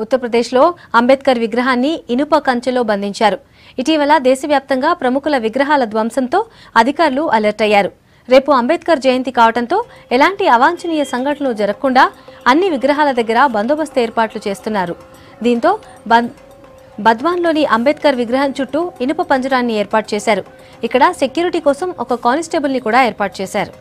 ఉత్తరప్రదేశ్లో అంబేద్కర్ విగ్రహాన్ని ఇనుప కంచెలో బంధించారు. ఇటీవల దేశవ్యాప్తంగా ప్రముఖుల విగ్రహాల ధ్వంసంతో అధికారులు అలర్ట్ అయ్యారు. రేపు అంబేద్కర్ జయంతి కావడంతో ఎలాంటి అవాంఛనీయ సంఘటనలు జరగకుండా అన్ని విగ్రహాల దగ్గర బందోబస్తు ఏర్పాట్లు చేస్తున్నారు. దీంతో బద్వాన్లోని అంబేద్కర్ విగ్రహం చుట్టూ ఇనుప పంజరాన్ని ఏర్పాటు చేశారు. ఇక్కడ సెక్యూరిటీ కోసం ఒక కానిస్టేబుల్ని కూడా ఏర్పాటు చేశారు.